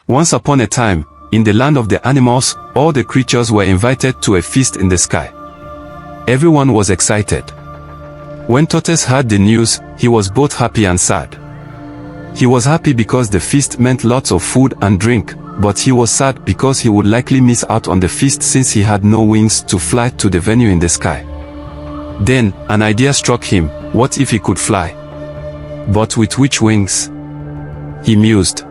Once upon a time, in the land of the animals, all the creatures were invited to a feast in the sky. Everyone was excited. When Tortoise heard the news, he was both happy and sad. He was happy because the feast meant lots of food and drink, but he was sad because he would likely miss out on the feast since he had no wings to fly to the venue in the sky. Then, an idea struck him: what if he could fly? But with which wings? He mused.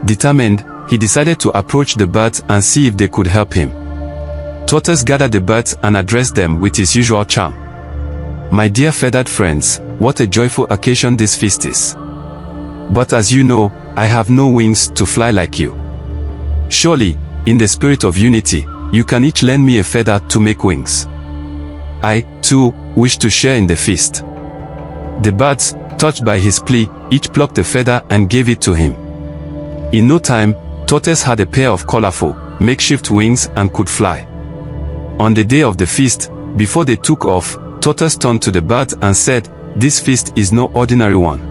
Determined, he decided to approach the birds and see if they could help him. Tortoise gathered the birds and addressed them with his usual charm. "My dear feathered friends, what a joyful occasion this feast is. But as you know, I have no wings to fly like you. Surely, in the spirit of unity, you can each lend me a feather to make wings. I, too, wish to share in the feast." The birds, touched by his plea, each plucked a feather and gave it to him. In no time, Tortoise had a pair of colorful, makeshift wings and could fly. On the day of the feast, before they took off, Tortoise turned to the birds and said, "This feast is no ordinary one.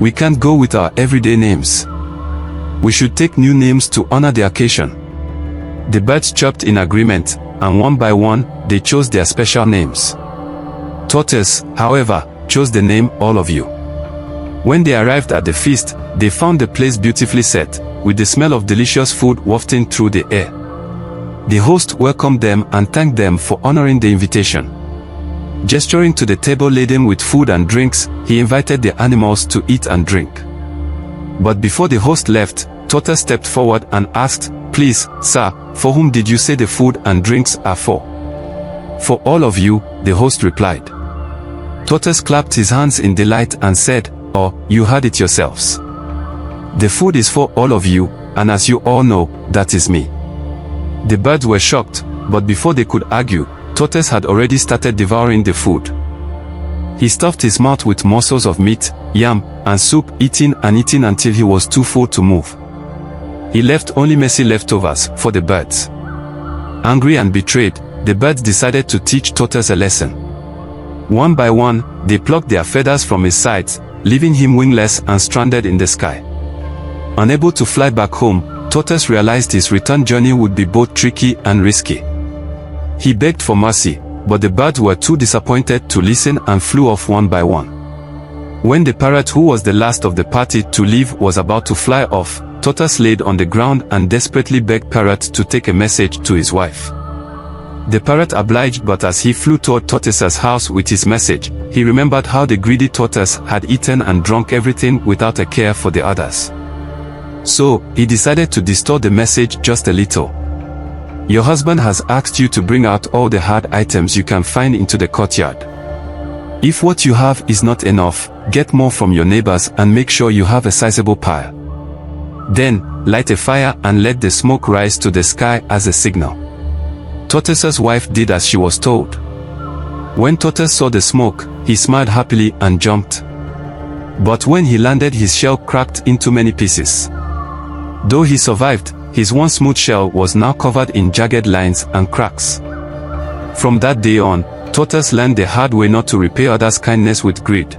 We can't go with our everyday names. We should take new names to honor the occasion." The birds chirped in agreement, and one by one, they chose their special names. Tortoise, however, chose the name "All of You." When they arrived at the feast, they found the place beautifully set, with the smell of delicious food wafting through the air. The host welcomed them and thanked them for honoring the invitation. Gesturing to the table laden with food and drinks, he invited the animals to eat and drink. But before the host left, Tortoise stepped forward and asked, "Please, sir, for whom did you say the food and drinks are for?" "For all of you," the host replied. Tortoise clapped his hands in delight and said, "Oh, you heard it yourselves. The food is for all of you, and as you all know, that is me." The birds were shocked, but before they could argue, Tortoise had already started devouring the food. He stuffed his mouth with morsels of meat, yam, and soup, eating and eating until he was too full to move. He left only messy leftovers for the birds. Angry and betrayed, the birds decided to teach Tortoise a lesson. One by one, they plucked their feathers from his sides, leaving him wingless and stranded in the sky. Unable to fly back home, Tortoise realized his return journey would be both tricky and risky. He begged for mercy, but the birds were too disappointed to listen and flew off one by one. When the parrot, who was the last of the party to leave, was about to fly off, Tortoise laid on the ground and desperately begged Parrot to take a message to his wife. The parrot obliged, but as he flew toward Tortoise's house with his message, he remembered how the greedy tortoise had eaten and drunk everything without a care for the others. So, he decided to distort the message just a little. "Your husband has asked you to bring out all the hard items you can find into the courtyard. If what you have is not enough, get more from your neighbors and make sure you have a sizable pile. Then, light a fire and let the smoke rise to the sky as a signal." Tortoise's wife did as she was told. When Tortoise saw the smoke, he smiled happily and jumped. But when he landed, his shell cracked into many pieces. Though he survived, his once smooth shell was now covered in jagged lines and cracks. From that day on, Tortoise learned the hard way not to repay others' kindness with greed.